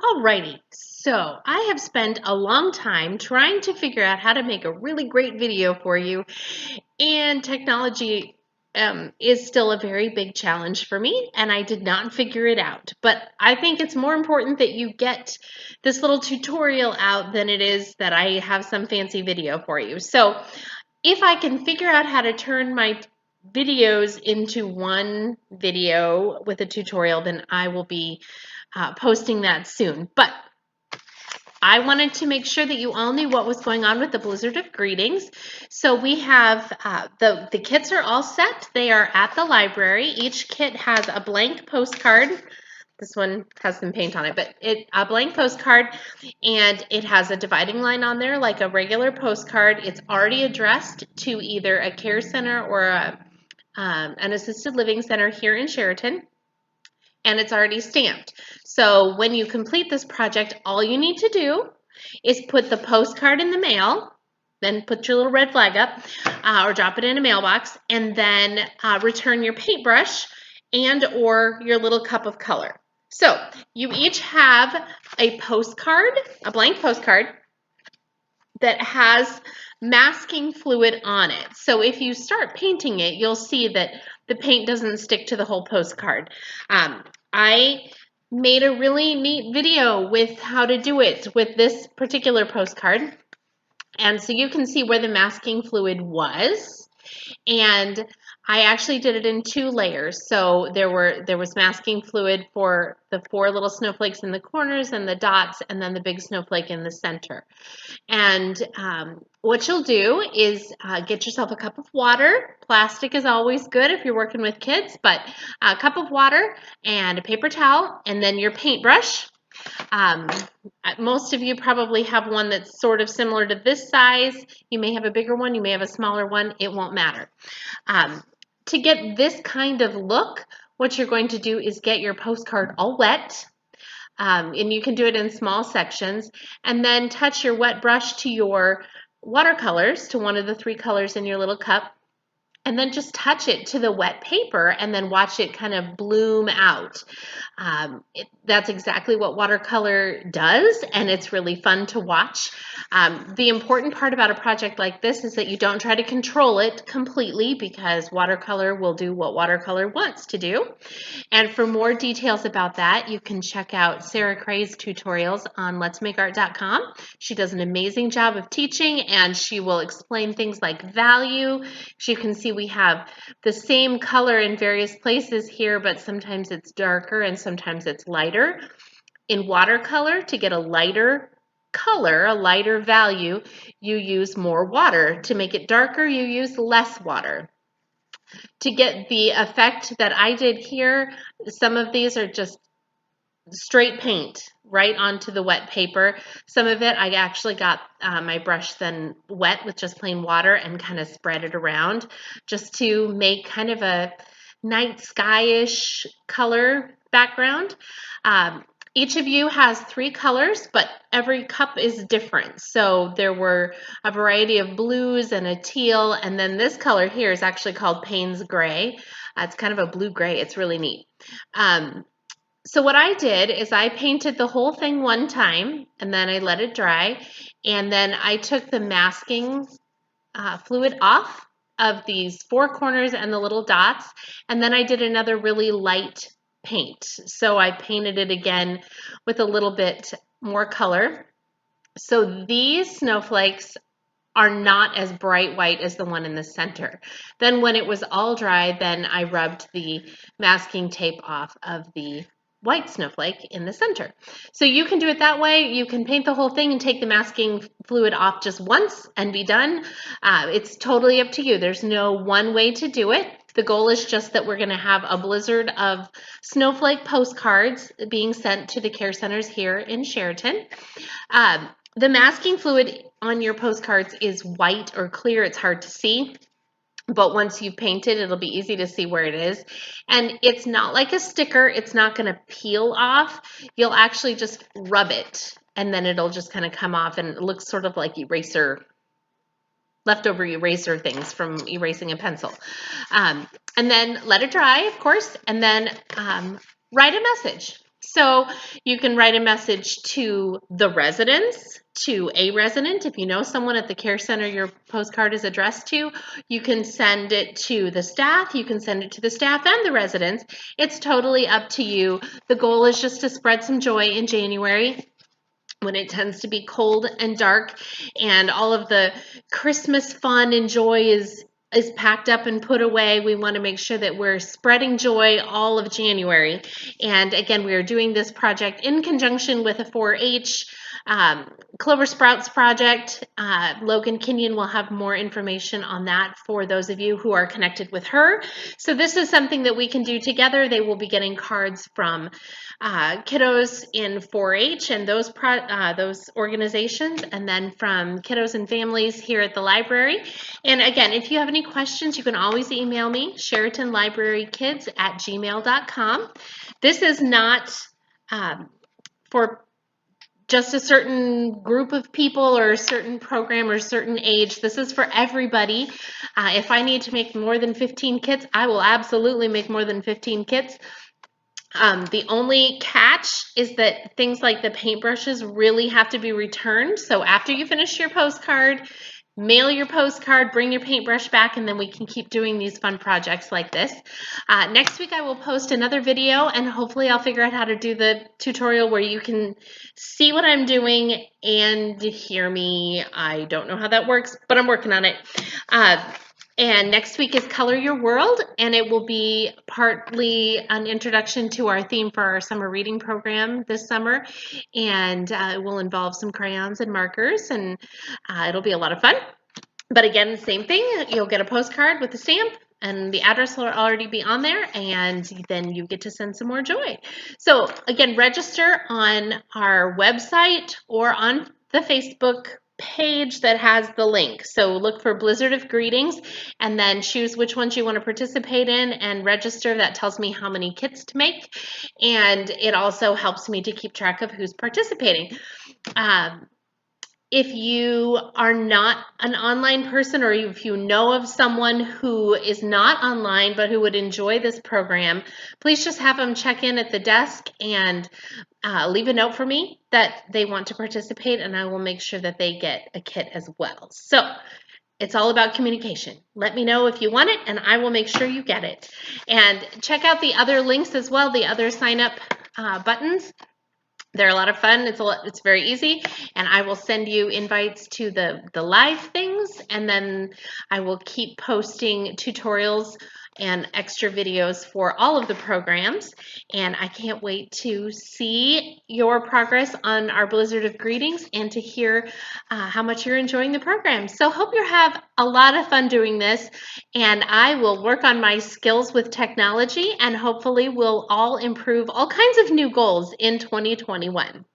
Alrighty, so I have spent a long time trying to figure out how to make a really great video for you, and technology is still a very big challenge for me, and I did not figure it out. But I think it's more important that you get this little tutorial out than it is that I have some fancy video for you. So if I can figure out how to turn my videos into one video with a tutorial, then I will be posting that soon. But I wanted to make sure that you all knew what was going on with the Blizzard of Greetings. So we have the kits are all set. They are at the library. Each kit has a blank postcard. This one has some paint on it, but a blank postcard, and it has a dividing line on there like a regular postcard. It's already addressed to either a care center or an assisted living center here in Sheraton, and it's already stamped. So when you complete this project, all you need to do is put the postcard in the mail, then put your little red flag up, or drop it in a mailbox, and then return your paintbrush and or your little cup of color. So you each have a postcard, a blank postcard, that has masking fluid on it. So if you start painting it, you'll see that the paint doesn't stick to the whole postcard. I made a really neat video with how to do it with this particular postcard. And so you can see where the masking fluid was. And I actually did it in 2 layers. So there was masking fluid for the 4 little snowflakes in the corners and the dots, and then the big snowflake in the center. And what you'll do is get yourself a cup of water. Plastic is always good if you're working with kids, but a cup of water and a paper towel, and then your paintbrush. Most of you probably have one that's sort of similar to this size. You may have a bigger one, you may have a smaller one, it won't matter. To get this kind of look, what you're going to do is get your postcard all wet, and you can do it in small sections, and then touch your wet brush to your watercolors, to one of the 3 colors in your little cup, and then just touch it to the wet paper and then watch it kind of bloom out. That's exactly what watercolor does, and it's really fun to watch. The important part about a project like this is that you don't try to control it completely, because watercolor will do what watercolor wants to do. And for more details about that, you can check out Sarah Cray's tutorials on letsmakeart.com. She does an amazing job of teaching, and she will explain things like value. As you can see, we have the same color in various places here, but sometimes it's darker and sometimes it's lighter. In watercolor, to get a lighter color, a lighter value, you use more water. To make it darker, you use less water. To get the effect that I did here, some of these are just straight paint right onto the wet paper. Some of it I actually got my brush then wet with just plain water and kind of spread it around just to make kind of a night sky-ish color background. Each of you has 3 colors, but every cup is different. So there were a variety of blues and a teal, and then this color here is actually called Payne's Gray. It's kind of a blue-gray. It's really neat. So what I did is I painted the whole thing one time, and then I let it dry, and then I took the masking fluid off of these 4 corners and the little dots, and then I did another really light paint. So I painted it again with a little bit more color. So these snowflakes are not as bright white as the one in the center. Then when it was all dry, then I rubbed the masking tape off of the white snowflake in the center. So you can do it that way. You can paint the whole thing and take the masking fluid off just once and be done. It's totally up to you. There's no one way to do it. The goal is just that we're going to have a blizzard of snowflake postcards being sent to the care centers here in Sheraton. The masking fluid on your postcards is white or clear. It's hard to see, but once you've painted, it'll be easy to see where it is. And it's not like a sticker. It's not going to peel off. You'll actually just rub it, and then it'll just kind of come off, and it looks sort of like leftover eraser things from erasing a pencil. And then let it dry, of course, and then write a message. So you can write a message to the residents, to a resident. If you know someone at the care center your postcard is addressed to, you can send it to the staff. You can send it to the staff and the residents. It's totally up to you. The goal is just to spread some joy in January, when it tends to be cold and dark and all of the Christmas fun and joy is packed up and put away. We want to make sure that we're spreading joy all of January. And again, we are doing this project in conjunction with a 4-H Clover Sprouts project. Logan Kenyon will have more information on that for those of you who are connected with her. So this is something that we can do together. They will be getting cards from kiddos in 4-H and those organizations, and then from kiddos and families here at the library. And again, if you have any questions, you can always email me, charitonlibrarykids@gmail.com. This is not for just a certain group of people or a certain program or a certain age. This is for everybody. If I need to make more than 15 kits, I will absolutely make more than 15 kits. The only catch is that things like the paintbrushes really have to be returned. So after you finish your postcard, mail your postcard, bring your paintbrush back, and then we can keep doing these fun projects like this. Next week I will post another video, and hopefully I'll figure out how to do the tutorial where you can see what I'm doing and hear me. I don't know how that works, but I'm working on it. And next week is Color Your World, and it will be partly an introduction to our theme for our summer reading program this summer, and it will involve some crayons and markers, and it'll be a lot of fun. But again, same thing, you'll get a postcard with a stamp, and the address will already be on there, and then you get to send some more joy. So again, register on our website or on the Facebook page that has the link. So look for Blizzard of Greetings and then choose which ones you want to participate in and register. That tells me how many kits to make, and it also helps me to keep track of who's participating. If you are not an online person, or if you know of someone who is not online but who would enjoy this program, please just have them check in at the desk and leave a note for me that they want to participate, and I will make sure that they get a kit as well. So it's all about communication. Let me know if you want it, and I will make sure you get it. And check out the other links as well, the other sign up buttons. They're a lot of fun. It's very easy, and I will send you invites to the live things, and then I will keep posting tutorials and extra videos for all of the programs, and I can't wait to see your progress on our Blizzard of Greetings and to hear how much you're enjoying the program. So hope you have a lot of fun doing this, and I will work on my skills with technology, and hopefully we'll all improve all kinds of new goals in 2021.